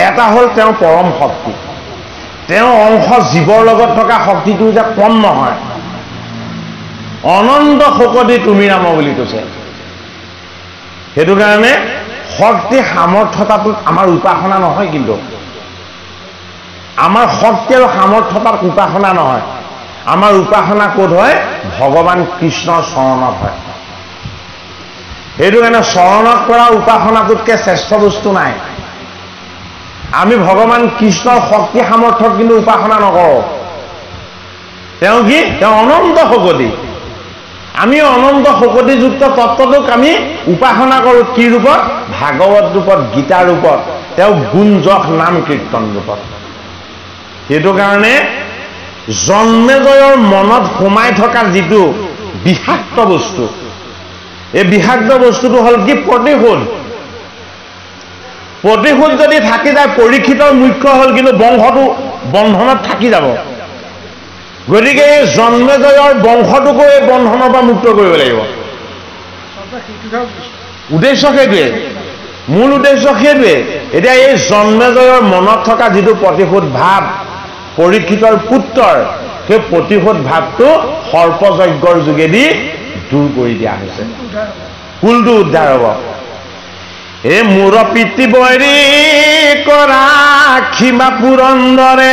এটা হ'ল তেওঁৰ পৰম শক্তি তেওঁৰ অংশ জীৱৰ লগত থকা শক্তিটো যে কম নহয় অনন্ত শকতি তুমি নাম বুলি কৈছে সেইটো কাৰণে শক্তি সামৰ্থ্যতাটো আমাৰ উপাসনা নহয় কিন্তু আমাৰ শক্তি আৰু সামৰ্থ্যতাৰ উপাসনা নহয় আমাৰ উপাসনা ক'ত হয় ভগৱান কৃষ্ণৰ চৰণত হয় সেইটো কাৰণে চৰণত কৰা উপাসনাটোতকৈ শ্ৰেষ্ঠ বস্তু নাই আমি ভগৱান কৃষ্ণৰ শক্তি সামৰ্থ্যক কিন্তু উপাসনা নকৰোঁ তেওঁ কি তেওঁ অনন্ত শকতি আমি অনন্ত শকতিযুক্ত তত্ত্বটোক আমি উপাসনা কৰোঁ কি ৰূপত ভাগৱত ৰূপত গীতা ৰূপত তেওঁ গুণ যশ নাম কীৰ্তন ৰূপত সেইটো কাৰণে জন্মেজয়ৰ মনত সোমাই থকা যিটো বিষাক্ত বস্তু এই বিষাক্ত বস্তুটো হ'ল কি প্ৰতিশোধ যদি থাকি যায় পৰীক্ষিতৰ মুখ্য হ'ল কিন্তু বংশটো বন্ধনত থাকি যাব গতিকে এই জন্মেজয়ৰ বংশটোকো এই বন্ধনৰ পৰা মুক্ত কৰিব লাগিব উদ্দেশ্য সেইটোৱে মূল উদ্দেশ্য সেইটোৱে এতিয়া এই জন্মেজয়ৰ মনত থকা যিটো প্ৰতিশোধ ভাৱ পৰীক্ষিতৰ পুত্ৰৰ সেই প্ৰতিশোধ ভাৱটো সৰ্পযজ্ঞৰ যোগেদি দূৰ কৰি দিয়া হৈছে কুলটো উদ্ধাৰ হ'ব এই মূৰ পিতৃ বৈৰী কৰা ক্ষীমা পুৰন্দৰে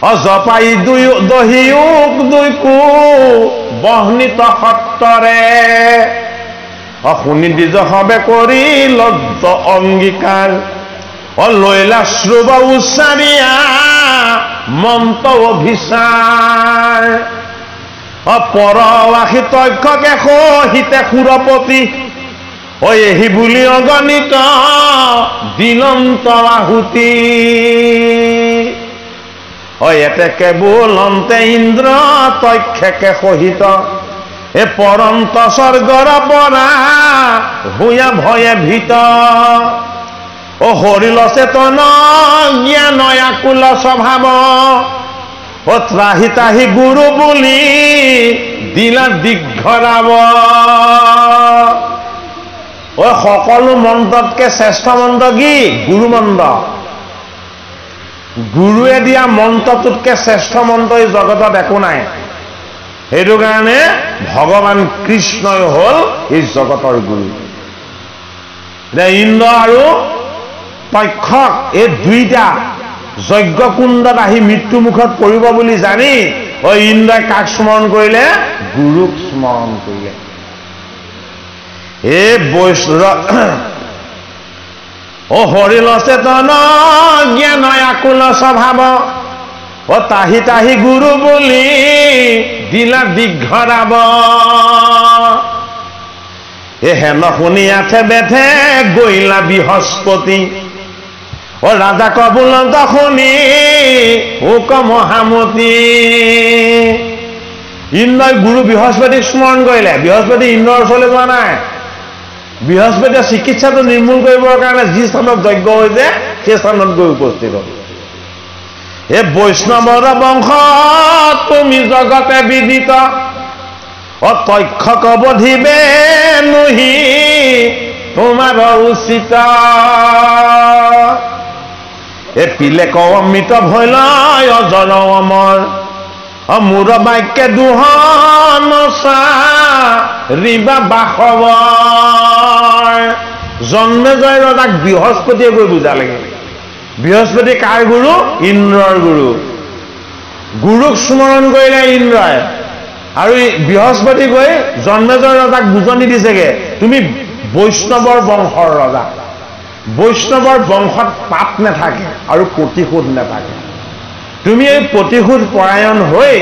অজপাই দুই দহিউক দুই কু বহ্নিত সত্তৰে শুনি দ্বিজ হবে কৰি লব্ধ অংগীকাৰ লৈলা শ্ৰুব উচ্চাৰিয়া মন্ত অভিচাৰ পৰৱাসী তক্ষকে সহিতে সুৰপতি এহি বুলি অগণিত দিনন্ত আহুতি এতে কেৱলন্তে ইন্দ্ৰ তক্ষকে সহিত এ পৰন্ত স্বৰ্গৰ পৰা হুয়া ভয়ে ভীত হৰিল চেতন জ্ঞান আকুল স্বভাৱ ত্ৰাহি তাহি গুৰু বুলি দিলা দিগ্ঘৰাব সকলো মন্ত্ৰতকৈ শ্ৰেষ্ঠ মন্ত্ৰ কি গুৰু মন্ত্ৰ গুৰুৱে দিয়া মন্ত্ৰটোতকৈ শ্ৰেষ্ঠ মন্ত্ৰ এই জগতত একো নাই সেইটো কাৰণে ভগৱান কৃষ্ণই হ'ল এই জগতৰ গুৰু এতিয়া ইন্দ্ৰ আৰু তক্ষক এই দুইটা যজ্ঞকুণ্ডত আহি মৃত্যুমুখত পৰিব বুলি জানি ইন্দ্ৰই কাক স্মৰণ কৰিলে গুৰুক স্মৰণ কৰিলে এই হৰিল চেতন জ্ঞান আকুল স্বভাৱ তাহি তাহি গুৰু বুলি দিলা দিগ্ঘৰাব হেন শুনি আঠে বেঠে গৈলা বৃহস্পতি ৰাজা কবুলন্ত শুনি হুক মহামতি ইন্দ্ৰই গুৰু বৃহস্পতিক স্মৰণ কৰিলে বৃহস্পতি ইন্দ্ৰৰ ওচৰলৈ যোৱা নাই বৃহস্পতিয়ে চিকিৎসাটো নিৰ্মূল কৰিবৰ কাৰণে যি স্থানত যজ্ঞ হৈছে সেই স্থানত গৈ উপস্থিত হ'ল এই বৈষ্ণৱৰ বংশ তুমি জগতে বিদিত তক্ষক বধিবে নহি তোমাৰ উচিত এ পিলেক অমৃত ভৈল অজৰ অমৰ মূৰ বাক্যে দুহন ৰিবা বাসৱ জন্মেজয় ৰজাক বৃহস্পতিয়ে গৈ বুজালেগে বৃহস্পতি কাৰ গুৰু ইন্দ্ৰৰ গুৰু গুৰুক স্মৰণ কৰিলে ইন্দ্ৰই আৰু বৃহস্পতি গৈ জন্মেজয় ৰজাক বুজনি দিছেগে তুমি বৈষ্ণৱৰ বংশৰ ৰজা বৈষ্ণৱৰ বংশত পাপ নাথাকে আৰু প্ৰতিশোধ নাথাকে তুমি এই প্ৰতিশোধ পৰায়ণ হৈ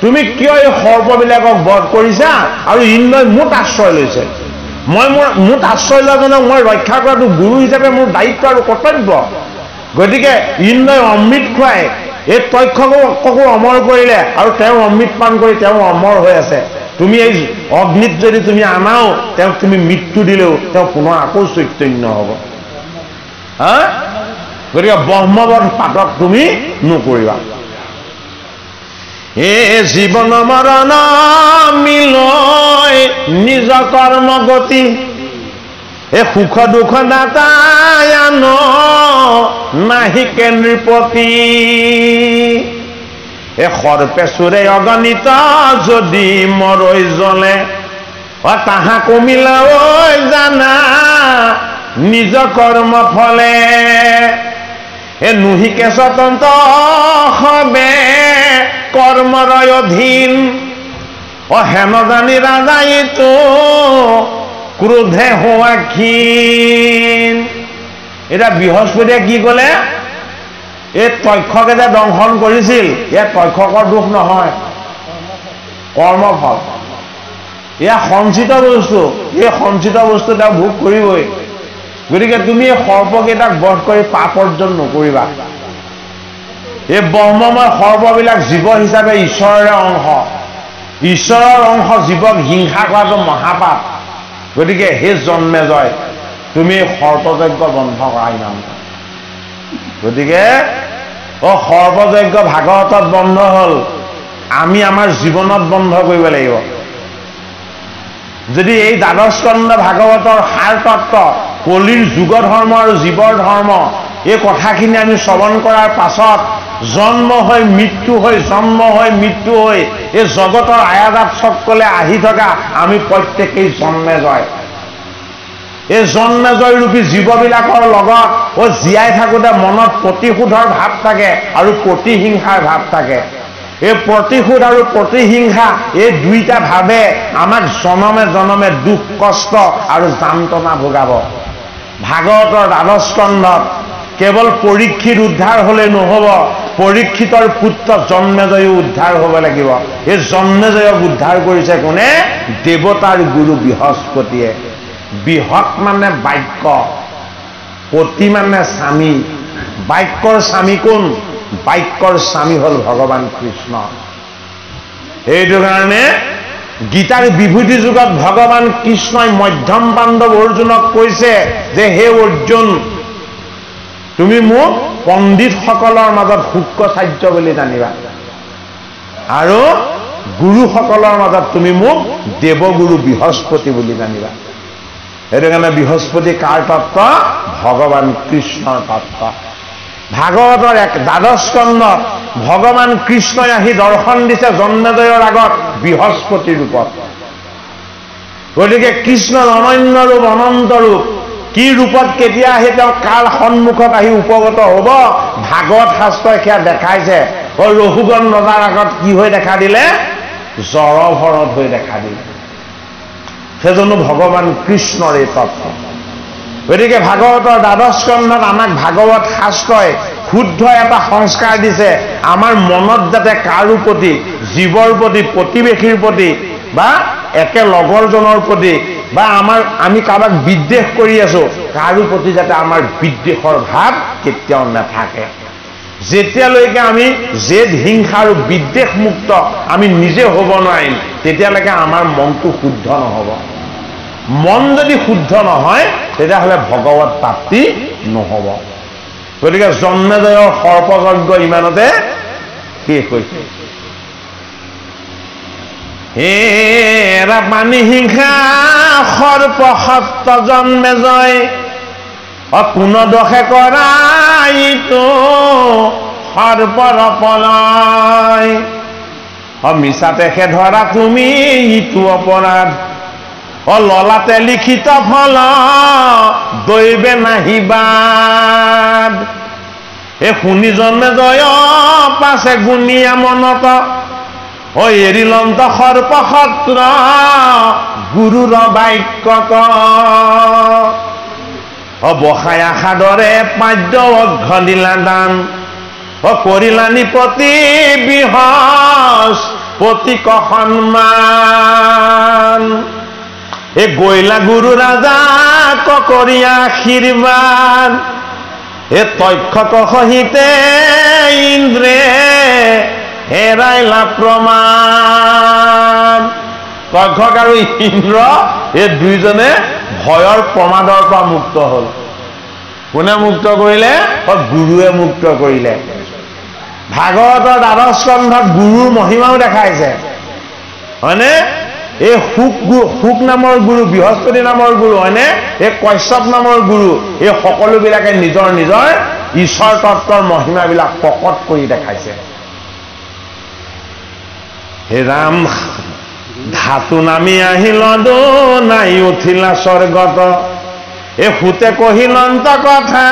তুমি কিয় এই সৰ্পবিলাকক বধ কৰিছা আৰু ইন্দ্ৰই মোত আশ্ৰয় লৈছে মই মোত আশ্ৰয় লোৱাজনক মই ৰক্ষা কৰাটো গুৰু হিচাপে মোৰ দায়িত্ব আৰু কৰ্তব্য গতিকে ইন্দ্ৰই অমৃত খুৱাই এই তক্ষকো অমৰ কৰিলে আৰু তেওঁ অমৃত পান কৰি তেওঁ অমৰ হৈ আছে তুমি এই অগ্নিত যদি তুমি আনাও তেওঁক তুমি মৃত্যু দিলেও তেওঁ পুনৰ আকৌ চৈতন্য হ'ব গতিকে ব্ৰহ্মবধ পাতক তুমি নকৰিবা এ জীৱন মৰণ মিলয় নিজ কৰ্ম গতি এ সুখ দুখ দাতায়ান নাহিকে নৃপতি এ সৰ্পে চোৰে অগণিত যদি মৰৈ জ্বলে তাহা কমিলা ঐ জানা নিজ কৰ্ম ফলে এ নুহিকে স্বতন্ত্ৰ হবে কৰ্মৰ অধীন হেন জানি ৰাজাইতো ক্ৰোধে হোৱা ক্ষীণ এতিয়া বৃহস্পতিয়ে কি কলে এই তক্ষকে যে দংশন কৰিছিল এয়া তক্ষকৰ দোষ নহয় কৰ্মফল এয়া সঞ্চিত বস্তু এই সঞ্চিত বস্তু তেওঁ ভোগ কৰিবই গতিকে তুমি এই সৰ্পকেইটাক বধ কৰি পাপ অৰ্জন নকৰিবা এই ব্ৰহ্মময় সৰ্পবিলাক জীৱ হিচাপে ঈশ্বৰৰে অংশ ঈশ্বৰৰ অংশ জীৱক হিংসা কৰাটো মহাপাপ গতিকে হে জন্মেজয় তুমি সৰ্পযজ্ঞ বন্ধ কৰাই নাম গতিকে সৰ্পযজ্ঞ ভাগৱতত বন্ধ হল আমি আমাৰ জীৱনত বন্ধ কৰিব লাগিব যদি এই দ্বাদশ স্কন্ধ ভাগৱতৰ সাৰ তত্ত্ব কলিৰ যুগ ধৰ্ম আৰু জীৱৰ ধৰ্ম এই কথাখিনি আমি শ্ৰৱণ কৰাৰ পাছত জন্ম হৈ মৃত্যু হৈ জন্ম হৈ মৃত্যু হৈ এই জগতৰ আয়াদাত চক্কলে আহি থকা আমি প্ৰত্যেকেই জন্মেজয় এই জন্মেজয় ৰূপী জীৱবিলাকৰ লগত জীয়াই থাকোঁতে মনত প্ৰতিশোধৰ ভাৱ থাকে আৰু প্ৰতিহিংসাৰ ভাৱ থাকে এই প্ৰতিশোধ আৰু প্ৰতিহিংসা এই দুইটা ভাৱে আমাক জনমে জনমে দুখ কষ্ট আৰু যান্ত্ৰণা ভোগাব ভাগৱতৰ দ্বাদশ স্কন্ধত কেৱল পৰীক্ষিত উদ্ধাৰ হলে নহব পৰীক্ষিতৰ পুত্ৰ জন্মেজয়ো উদ্ধাৰ হ'ব লাগিব এই জন্মেজয়ক উদ্ধাৰ কৰিছে কোনে দেৱতাৰ গুৰু বৃহস্পতিয়ে বৃহৎ মানে বাক্য পতি মানে স্বামী বাক্যৰ স্বামী কোন বাক্যৰ স্বামী হল ভগৱান কৃষ্ণ এইটো কাৰণে গীতাৰ বিভূতি যুগত ভগৱান কৃষ্ণই মধ্যম পাণ্ডৱ অৰ্জুনক কৈছে যে হে অৰ্জুন তুমি মোক পণ্ডিতসকলৰ মাজত শুক্ৰাচাৰ্য বুলি জানিবা আৰু গুৰুসকলৰ মাজত তুমি মোক দেৱগুৰু বৃহস্পতি বুলি জানিবা সেইটো কাৰণে বৃহস্পতি কাৰ তত্ত্ব ভগৱান কৃষ্ণৰ তত্ত্ব ভাগৱতৰ দ্বাদশ স্কন্ধত ভগৱান কৃষ্ণই আহি দৰ্শন দিছে জন্মেজয়ৰ আগত বৃহস্পতি ৰূপত গতিকে কৃষ্ণৰ অনন্য ৰূপ অনন্ত ৰূপ কি ৰূপত কেতিয়া আহি তেওঁ কাৰ সন্মুখত আহি উপগত হ'ব ভাগৱত শাস্ত্ৰই সেয়া দেখাইছে ৰঘুগণ ৰজাৰ আগত কি হৈ দেখা দিলে জড়ভৰত হৈ দেখা দিলে সেইজনো ভগৱান কৃষ্ণৰ এই তত্ত্ব গতিকে ভাগৱতৰ দ্বাদশ স্কন্ধত আমাক ভাগৱত শাস্ত্ৰই শুদ্ধ এটা সংস্কাৰ দিছে আমাৰ মনত যাতে কাৰো প্ৰতি জীৱৰ প্ৰতি প্ৰতিবেশীৰ প্ৰতি বা একে লগৰজনৰ প্ৰতি বা আমি কাৰোবাক বিদ্বেষ কৰি আছো কাৰো প্ৰতি যাতে আমাৰ বিদ্বেষৰ ভাৱ কেতিয়াও নাথাকে যেতিয়ালৈকে আমি জেদ হিংসা আৰু বিদ্বেষ মুক্ত আমি নিজে হ'ব নোৱাৰিম তেতিয়ালৈকে আমাৰ মনটো শুদ্ধ নহ'ব মন যদি শুদ্ধ নহয় তেতিয়াহ'লে ভগৱত প্ৰাপ্তি নহ'ব গতিকে জন্মেজয়ৰ সৰ্পযজ্ঞ ইমানতে শেষ হৈছে হেৰা পানী হিংসা সৰ্প সত্য জন্মেজয় কোন দোষে কৰাইতো সৰ্পৰ পলয় মিছাতেহে ধৰা তুমি ইটো অপৰাধ ললাতে লিখিত ফল দৈবে নাহিবাদ এ শুনি জন্মেজয় পাছে গুণীয়া মনত এৰিলন্ত সৰ্প সত্ৰ গুৰুৰ বাক্যত বসাই আশাদৰে পাদ্য অঘ্য দিলা দান কৰিলানি প্ৰতি বৃহস্পতিক সন্মান এ গৈলা গুৰু ৰাজাক কৰি আশীৰ্বাদ এ তক্ষক সহিতে ইন্দ্ৰে হেৰাইলা প্ৰমাণ তক্ষক আৰু ইন্দ্ৰ এই দুইজনে ভয়ৰ প্ৰমাদৰ পৰা মুক্ত হল কোনে মুক্ত কৰিলে গুৰুৱে মুক্ত কৰিলে ভাগৱতৰ দ্বাদশ স্কন্ধত গুৰুৰ মহিমাও দেখাইছে হয়নে এই শুক নামৰ গুৰু বৃহস্পতি নামৰ গুৰু হয়নে এই কশ্যপ নামৰ গুৰু এই সকলোবিলাকে নিজৰ নিজৰ ঈশ্বৰ তত্বৰ মহিমাবিলাক প্ৰকট কৰি দেখাইছে। হে ৰাম ধাতু নামি আহিল নাই উঠিলা স্বৰ্গত, এ সুতে কহিলন্ত কথা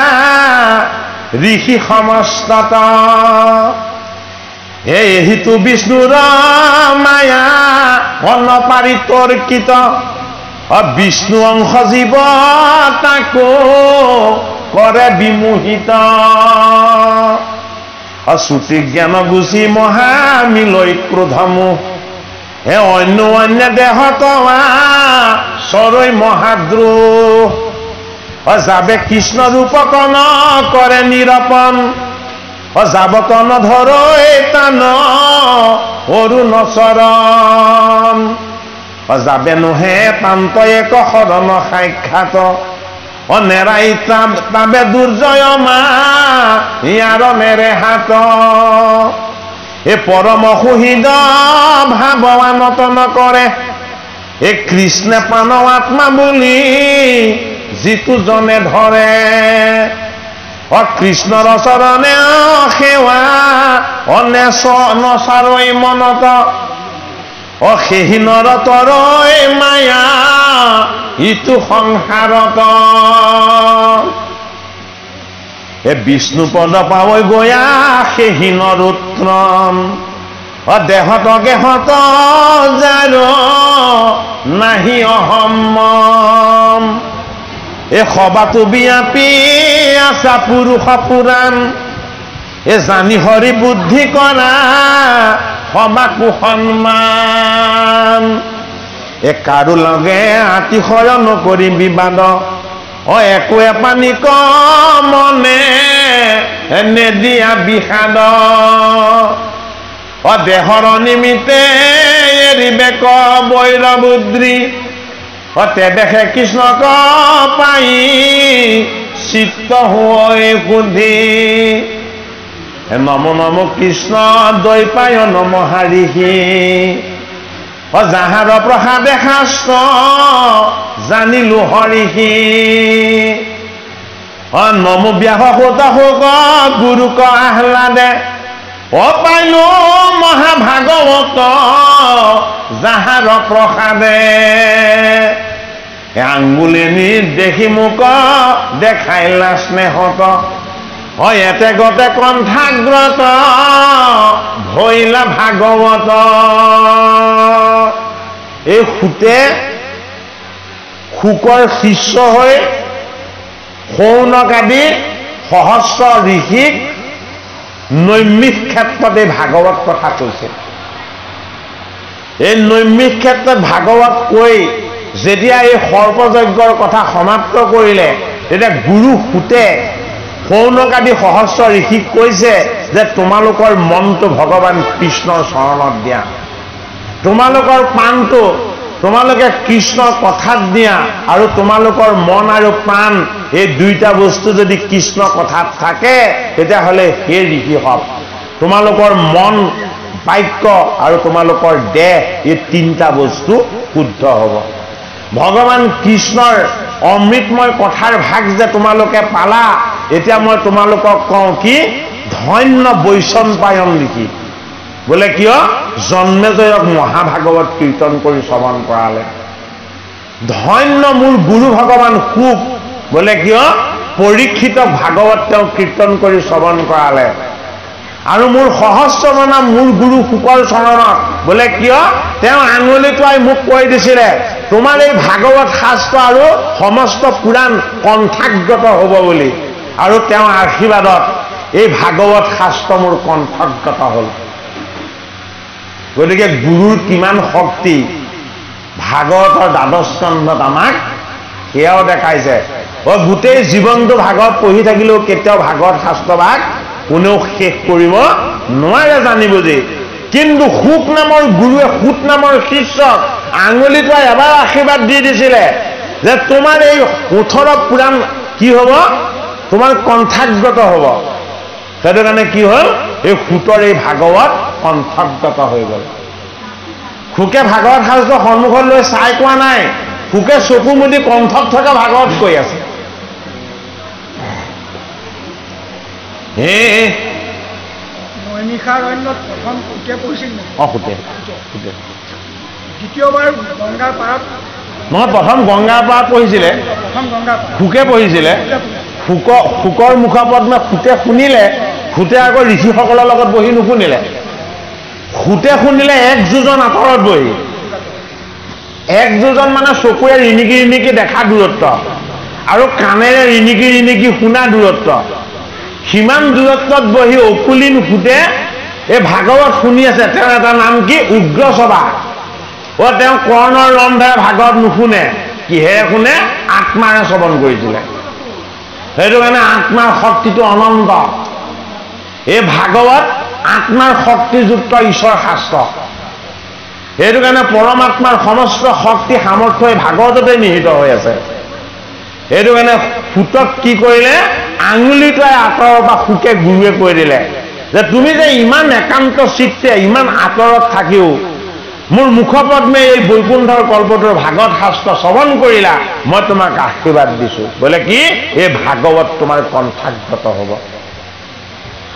ঋষি সমস্তত, এহিতু বিষ্ণুৰ মায়া অনপাৰিতৰ্কিত, বিষ্ণু অংশ জীৱ তাকো কৰে বিমোহিত, শ্ৰুতি জ্ঞান গুচি মহামিলৈ ক্ৰোধমোহ, হে অন্য অন্য দেহত চৰৈ মহাদ্ৰোহ, যাবে কৃষ্ণ ৰূপকন কৰে নিৰপন, যাবকন ধৰৈ তান অৰুণ চৰণ, যাবে নোহে তান্ত এক শৰণ সাক্ষাৎ, নেৰাই তাবে দুৰ্জয় মা ইয়াৰ নেৰে হাত, এ পৰম সুহৃদ ভাৱৱানত নকৰে, এ কৃষ্ণে প্ৰাণ আত্মা বুলি যিটো জনে ধৰে, কৃষ্ণৰ চৰণে সেৱা নচাৰৈ মনত, সেহি নৰতৰৈ মায়া ইটো সংসাৰত, এ বিষ্ণু পদ পাৱৈ গয়া সেহি নৰোত্তম, দেহত গেহত যাৰ নাহি অহম, এ সবাতো বিয়াপি আছা পুৰুষ পুৰাণ, এ জানি হৰি বুদ্ধি কৰা সবাকো সন্মান, এ কাৰো লগে আতিশয় নকৰি বিবাদ, একো এপানি ক মনে নেদিয়া বিষাদ, দেহৰ নিমিত্তে এৰিবে ক বৈৰবুদ্ৰী, তে দেখে কৃষ্ণক পাই চিত্ত হৈ সুধি, নমো নমো কৃষ্ণ দ্বৈপায়ন মহাৰিষি, যাহাৰ প্ৰসাদে শাস্ত্ৰ জানিলো হৰিষি, নমো ব্যাস হোত হোক গুৰুক আহ্লাদে, পাইলো মহাভাগৱত যাহাৰ প্ৰসাদে, আঙ্গুলি নি দেখি মোক দেখাইলা স্নেহত, এতে গতে কণ্ঠাগ্ৰত ভৈলা ভাগৱত, এই সুতে শুকৰ শিষ্য হৈ শৌনক আদি সহস্ৰ ঋষিক নৈমিষ ক্ষেত্ৰত এই ভাগৱত কথা কৈছে। এই নৈমিষ ক্ষেত্ৰত ভাগৱত কৈ যেতিয়া এই সৰ্পযজ্ঞৰ কথা সমাপ্ত কৰিলে, তেতিয়া গুৰু সুতে শৌনক আদি সহস্ৰ ঋষিক কৈছে যে তোমালোকৰ মনটো ভগৱান কৃষ্ণৰ চৰণত দিয়া, তোমালোকৰ প্ৰাণটো তোমালোকে কৃষ্ণৰ কথাত দিয়া, আৰু তোমালোকৰ মন আৰু প্ৰাণ এই দুইটা বস্তু যদি কৃষ্ণ কথাত থাকে তেতিয়াহ'লে হে ঋষিসৱ তোমালোকৰ মন বাক্য আৰু তোমালোকৰ দেহ এই তিনিটা বস্তু শুদ্ধ হ'ব। ভগৱান কৃষ্ণৰ অমৃতময় কথাৰ ভাগ যে তোমালোকে পালা, এতিয়া মই তোমালোকক কওঁ কি ধন্য বৈষ্ণপায়ন লিখি, বোলে কিয় জন্মেজয়ক মহাভাগৱত কীৰ্তন কৰি শ্ৰৱণ কৰালে, ধন্য মোৰ গুৰু ভগৱান শুক, বোলে কিয় পৰীক্ষিতক ভাগৱত তেওঁ কীৰ্তন কৰি শ্ৰৱণ কৰালে, আৰু মোৰ সহস্ৰমনা মোৰ গুৰু শুকৰ চৰণত, বোলে কিয় তেওঁ আঙুলি টোৱাই মোক কৈ দিছিলে তোমাৰ এই ভাগৱত শাস্ত্ৰ আৰু সমস্ত পুৰাণ কণ্ঠাগ্ৰত হ'ব বুলি, আৰু তেওঁৰ আশীৰ্বাদত এই ভাগৱত শাস্ত্ৰ মোৰ কণ্ঠগত হ'ল। গতিকে গুৰুৰ কিমান শক্তি ভাগৱতৰ দ্বাদশ স্কন্ধত আমাক সেয়াও দেখাইছে। গোটেই জীৱনটো ভাগৱত পঢ়ি থাকিলেও কেতিয়াও ভাগৱত শাস্ত্ৰভাগ কোনেও শেষ কৰিব নোৱাৰে জানি বুজি, কিন্তু শুক নামৰ গুৰুৱে সুত নামৰ শিষ্যক আঙুলিটো এবাৰ আশীৰ্বাদ দি দিছিলে যে তোমাৰ এই 18 পুৰাণ কি হ'ব, তোমাৰ কণ্ঠাগ্ৰত হ'ব। সেইটো কাৰণে কি হ'ল, এই সুতৰ এই ভাগৱত কণ্ঠগত হৈ গ'ল। শুকে ভাগৱত শাস্ত্ৰ সন্মুখত লৈ চাই কোৱা নাই, শুকে চকু মুদি কণ্ঠত থকা ভাগৱত কৈ আছে। নৈমিষাৰণ্যত প্ৰথম সুতে পঢ়িছিল সুতে দ্বিতীয়বাৰ গংগাৰ পাৰত নহয় প্ৰথম গংগাৰ পাৰত পঢ়িছিলে সুকে পঢ়িছিলে সুকৰ মুখাপদ্মে সুতে শুনিলে সুতে আকৌ ঋষিসকলৰ লগত বহি নুশুনিলে সুতে শুনিলে 1 যোজন আঁতৰত বহি 1 যোজন মানে চকুৰে ৰিণিকি ৰিণিকি দেখা দূৰত্ব আৰু কাণেৰে ৰিণিকি ৰিণিকি শুনা দূৰত্ব সিমান দূৰত্বত বহি অকুলীন সুতে এই ভাগৱত শুনি আছে তেওঁৰ এটা নাম কি উগ্ৰসভা তেওঁ কৰ্ণৰ ৰন্ধাৰে ভাগৱত নুশুনে কিহেৰে শুনে আত্মাৰে শ্ৰৱণ কৰিছিলে সেইটো কাৰণে আত্মাৰ শক্তিটো অনন্ত এই ভাগৱত আত্মাৰ শক্তিযুক্ত ঈশ্বৰ শাস্ত্ৰ সেইটো কাৰণে পৰমাত্মাৰ সমস্ত শক্তি সামৰ্থ্য এই ভাগৱততে নিহিত হৈ আছে সেইটো কাৰণে সুতক কি কৰিলে আঙুলিটোৱে আঁতৰৰ পৰা সুকে গুৰুৱে কৈ দিলে যে তুমি যে ইমান একান্ত চিত্তে ইমান আঁতৰত থাকিও মোৰ মুখপদ্মে এই বৈকুণ্ঠৰ কল্পটোৰ ভাগৱত শাস্ত্ৰ শ্ৰৱণ কৰিলা মই তোমাক আশীৰ্বাদ দিছো বোলে কি এই ভাগৱত তোমাৰ কণ্ঠাগত হ'ব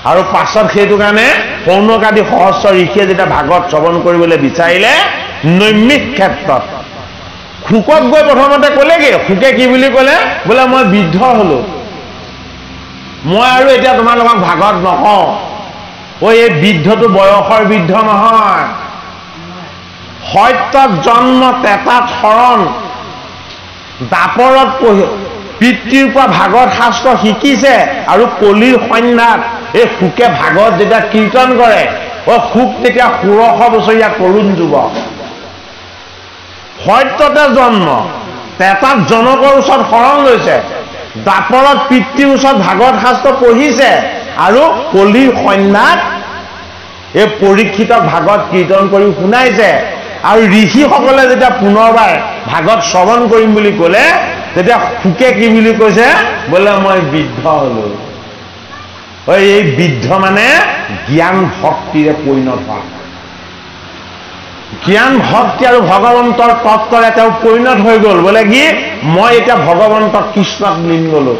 আৰু পাছত সেইটো কাৰণে পৌনকাদি সহস্ৰ ঋষিয়ে যেতিয়া ভাগৱত শ্ৰৱণ কৰিবলৈ বিচাৰিলে নৈমিষ ক্ষেত্ৰত সুকক গৈ প্ৰথমতে ক'লেগে সুকে কি বুলি ক'লে বোলে মই বৃদ্ধ হলো মই আৰু এতিয়া তোমালোকক ভাগৱত নকওঁ এই বৃদ্ধটো বয়সৰ বৃদ্ধ নহয় সত্যত জন্ম তেতাত শৰণ দাপৰত পিতৃৰ পৰা ভাগৱত শাস্ত্ৰ শিকিছে আৰু কলিৰ সন্ধ্যাত এই সুকে ভাগৱত যেতিয়া কীৰ্তন কৰে সুক তেতিয়া 1600 বছৰীয়া তৰুণ যুৱক সত্যতে জন্ম তেতাত জনকৰ ওচৰত শৰণ লৈছে দাপৰত পিতৃৰ ওচৰত ভাগৱত শাস্ত্ৰ পঢ়িছে আৰু কলিৰ সন্ধ্যাত এই পৰীক্ষিতক ভাগৱত কীৰ্তন কৰি শুনাইছে আৰু ঋষিসকলে যেতিয়া পুনৰবাৰ ভাগৱত শ্ৰৱণ কৰিম বুলি ক'লে তেতিয়া সুকে কি বুলি কৈছে বোলে মই বৃদ্ধ হলো এই বৃদ্ধ মানে জ্ঞান ভক্তিৰে পৰিণত হোৱা জ্ঞান ভক্তি আৰু ভগৱন্তৰ তত্ত্বৰে তেওঁ পৰিণত হৈ গ'ল বোলে কি মই এতিয়া ভগৱন্তক কৃষ্ণক লীন গলো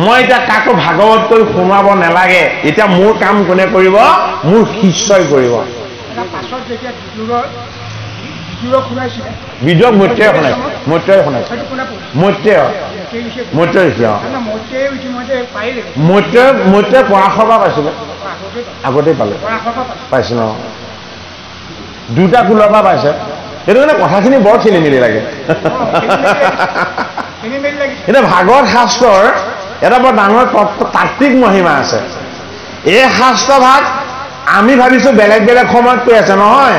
মই এতিয়া কাকো ভাগৱত কৰি শুনাব নালাগে এতিয়া মোৰ কাম কোনে কৰিব মোৰ শিষ্যই কৰিব বিজয়ক মৈত্ৰেয় শুনাইছে মৈত্ৰেয় শুনাইছে মৈত্ৰেয় পৰাশৰ পৰা পাইছিলে আগতেই পাইছে ন দুটা কুলৰ পৰা পাইছে সেইটো কাৰণে কথাখিনি বৰ খেলি মেলি লাগে এতিয়া ভাগৱত শাস্ত্ৰৰ এটা বৰ ডাঙৰ তাত্ত্বিক মহিমা আছে এই শাস্ত্ৰ ভাগ আমি ভাবিছো বেলেগ বেলেগ সময়ত কৈ আছে নহয়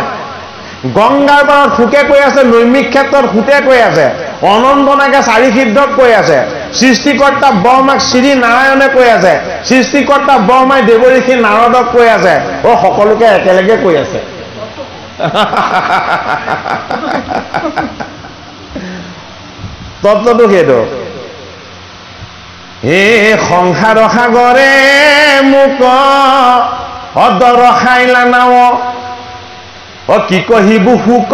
গংগাৰ পাৰত সুকে কৈ আছে নৈমিষ ক্ষেত্ৰত সুতে কৈ আছে অনন্তনাকে 4 সিদ্ধক কৈ আছে সৃষ্টিকৰ্তা ব্ৰহ্মাক শ্ৰী নাৰায়ণে কৈ আছে সৃষ্টিকৰ্তা ব্ৰহ্মাই দেৱঋষি নাৰদক কৈ আছে সকলোকে একেলগে কৈ আছে তত্ত্বটো সেইটো হে সংসাৰ সাগৰে মোক অদৰ খাইলা নাও কি কহিবু সুক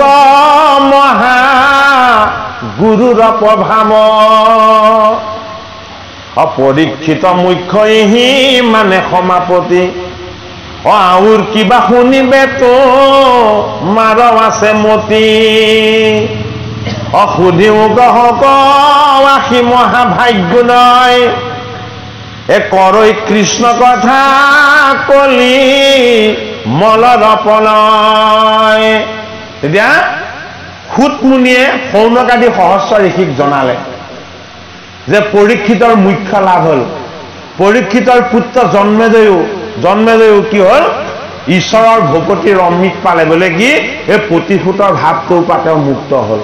মহা গুৰুৰ প্ৰভাৱ অপৰীক্ষিত মুখ্যহি মানে সমাপতি আউৰ কিবা শুনিবে তো মাৰ আছে মতি সুধিও গ্ৰহক আশী মহাভাগ্য নয় কৰৈ কৃষ্ণ কথা কলি মলৰ পলয় তেতিয়া সুতমুনিয়ে সৌনকাদি সহস্ৰ ঋষিক জনালে যে পৰীক্ষিতৰ মুখ্য লাভ হল পৰীক্ষিতৰ পুত্ৰ জন্মেজয়ো কি হল ঈশ্বৰৰ ভকতিৰ অমৃত পালে বোলে কি এই প্ৰতিশোধৰ ভাৱটোৰ পৰা তেওঁ মুক্ত হল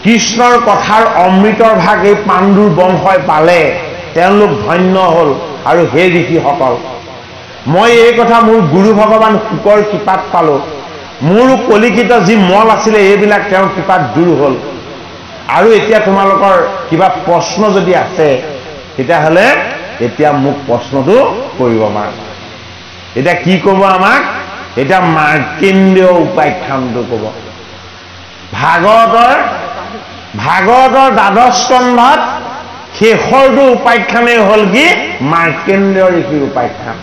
কৃষ্ণৰ কথাৰ অমৃতৰ ভাগ এই পাণ্ডুৰ বংশই পালে তেওঁলোক ধন্য হল আৰু হে ঋষিসকল মই এই কথা মোৰ গুৰু ভগৱান শুকৰ কৃপাত পালো মোৰ কলিকিত যি মল আছিলে এইবিলাক তেওঁৰ কৃপাত দূৰ হল আৰু এতিয়া তোমালোকৰ কিবা প্ৰশ্ন যদি আছে তেতিয়াহ'লে এতিয়া মোক প্ৰশ্নটো কৰিব পাৰা এটা কি ক'ব আমাক এটা মাৰ্কেন্দ্ৰীয় উপাখ্যানটো ক'ব ভাগৱতৰ দ্বাদশ স্কন্ধত শেষৰটো উপাখ্যানেই হ'ল কি মাৰ্কেন্দ্ৰ ঋষিৰ উপাখ্যান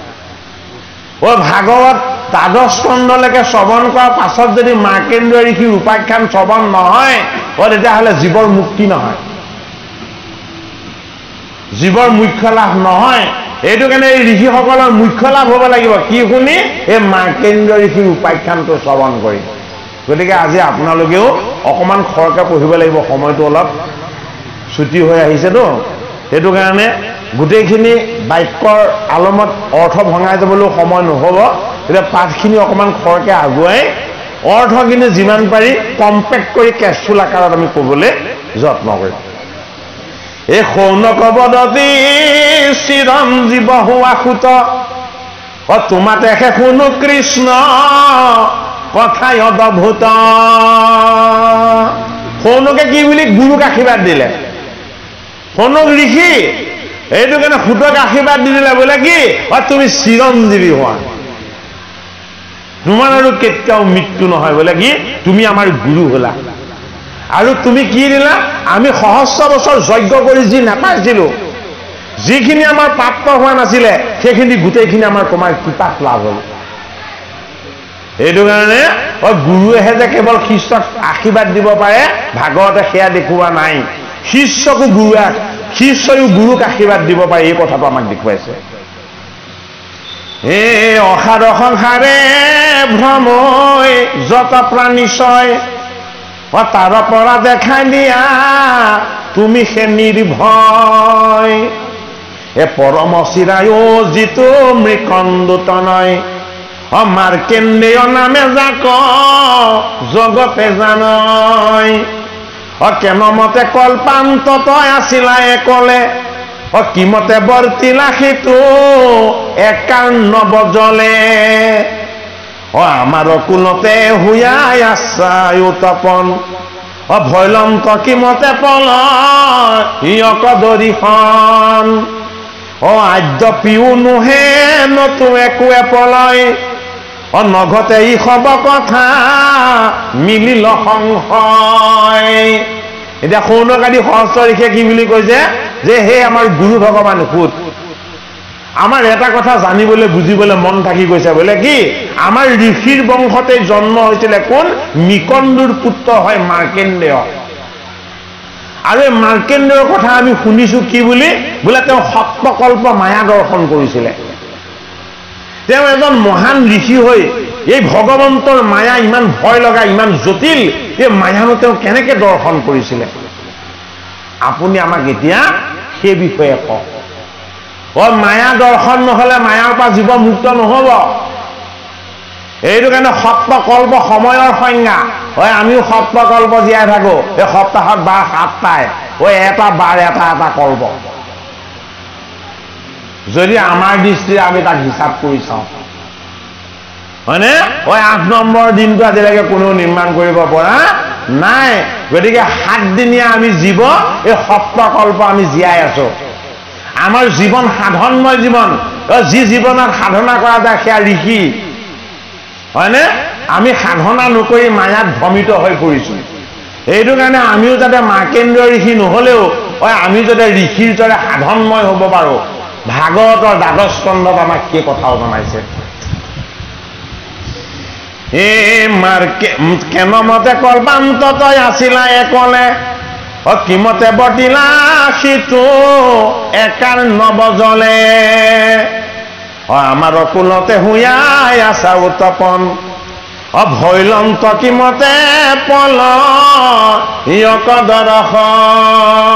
ভাগৱত দ্বাদশ স্কন্ধলৈকে শ্ৰৱণ কৰাৰ পাছত যদি মাৰ্কেন্দ্ৰ ঋষিৰ উপাখ্যান শ্ৰৱণ নহয় তেতিয়াহ'লে জীৱৰ মুক্তি নহয় জীৱৰ মুখ্য লাভ নহয় এইটো কাৰণে এই ঋষিসকলৰ মুখ্য লাভ হ'ব লাগিব কি শুনি এই মাৰ্কেন্দ্ৰ ঋষিৰ উপাখ্যানটো শ্ৰৱণ কৰি গতিকে আজি আপোনালোকেও অকণমান খৰকৈ পঢ়িব লাগিব সময়টো অলপ ছুটি হৈ আহিছেতো সেইটো কাৰণে গোটেইখিনি বাক্যৰ আলমত অৰ্থ ভঙাই যাবলৈও সময় নহ'ব এতিয়া পাঠখিনি অকণমান খৰকৈ আগুৱাই অৰ্থখিনি যিমান পাৰি কম্পেক্ট কৰি কেছফুল আকাৰত আমি ক'বলৈ যত্ন কৰিম এই শৌনকবদতি চিৰঞ্জীৱ হোৱা সুত তোমাতে শুনো কৃষ্ণ কথাই অদ্ভুত শৌনকে কি বুলি গুৰুক আশীৰ্বাদ দিলে শৌনক ঋষি এইটো কাৰণে সুতক আশীৰ্বাদ দি দিলে বোলে কি তুমি চিৰঞ্জীৱী হোৱা তোমাৰ আৰু কেতিয়াও মৃত্যু নহয় বোলে কি তুমি আমাৰ গুৰু হলা আৰু তুমি কি দিলা আমি সহস্ৰ বছৰ যজ্ঞ কৰি যি নাপাইছিলো যিখিনি আমাৰ প্ৰাপ্ত হোৱা নাছিলে সেইখিনি গোটেইখিনি আমাৰ তোমাৰ কৃপাত লাভ হ'ল এইটো কাৰণে গুৰুৱেহে যে কেৱল শিষ্যক আশীৰ্বাদ দিব পাৰে ভাগৱতে সেয়া দেখুওৱা নাই শিষ্যয়ো গুৰুক আশীৰ্বাদ দিব পাৰে এই কথাটো আমাক দেখুৱাইছে অসাৰ সংসাৰে ভ্ৰমৈ যত প্ৰাণীশয় তাৰ পৰা দেখাই দিয়া তুমি সে নিৰ্ভয় পৰম চিৰায়ো যিটো মৃকন্দুতনয় মাৰ্কেন্দ্ৰেয় নামে যাক জগতে জানয় কেনমতে কল্পান্ত তই আছিলা একলে কিমতে বৰ্তিলা সেইটো 51 বজলে আমাৰ কুলতে হুয়াই আছায় তপন ভৈলন্ত কিমতে পল ইয়ক দৰিখন আদ্য পিও নোহে নতু একোৱে পলয় নঘতে ই সব কথা মিলিল সংশয় এতিয়া শৌনক আদি সহস্ৰ ঋষিয়ে কি বুলি কৈছে যে হে আমাৰ গুৰু ভগৱান সুত আমাৰ এটা কথা জানিবলৈ বুজিবলৈ মন থাকি গৈছে বোলে কি আমাৰ ঋষিৰ বংশতে জন্ম হৈছিলে কোন নিকন্দুৰ পুত্ৰ হয় মাৰ্কেন্দ্ৰেয় আৰু এই মাৰ্কেন্দ্ৰেয়ৰ কথা আমি শুনিছো কি বুলি বোলে তেওঁ সপ্তকল্প মায়া দৰ্শন কৰিছিলে তেওঁ এজন মহান ঋষি হৈ এই ভগৱন্তৰ মায়া ইমান ভয় লগা ইমান জটিল এই মায়ানো তেওঁ কেনেকৈ দৰ্শন কৰিছিলে আপুনি আমাক এতিয়া সেই বিষয়ে কওক মায়া দৰ্শন নহ'লে মায়াৰ পৰা জীৱ মুক্ত নহ'ব এইটো কাৰণে সপ্তকল্প সময়ৰ সংজ্ঞা আমিও সপ্তকল্প জীয়াই থাকো এই সপ্তাহত বাৰ 7টাই এটা বাৰ এটা কল্প যদি আমাৰ দৃষ্টিৰে আমি তাক হিচাপ কৰি চাওঁ হয়নে 8 নম্বৰ দিনটো আজিলৈকে কোনেও নিৰ্মাণ কৰিব পৰা নাই গতিকে 7 দিনীয়া আমি জীৱ এই সপ্তকল্প আমি জীয়াই আছো আমাৰ জীৱন সাধনময় জীৱন যি জীৱনত সাধনা কৰা যায় সেয়া ঋষি হয়নে আমি সাধনা নকৰি মায়াত ভ্ৰমিত হৈ পৰিছো এইটো কাৰণে আমিও যাতে মাৰ্কেন্দ্ৰ ঋষি নহ'লেও আমি যাতে ঋষিৰ দৰে সাধনময় হ'ব পাৰো ভাগৱতৰ দ্বাদশ স্কন্ধত আমাক সেই কথাও জনাইছে কেনমতে কল্পান্ত তই আছিলা একলে কিমতে বৰ্তিলা সিটো 51 বজলে আমাৰ কুলতে হুয়াই আছা উত্তপন ভৈলন্ত কিমতে পল ইয়ক দৰ্শন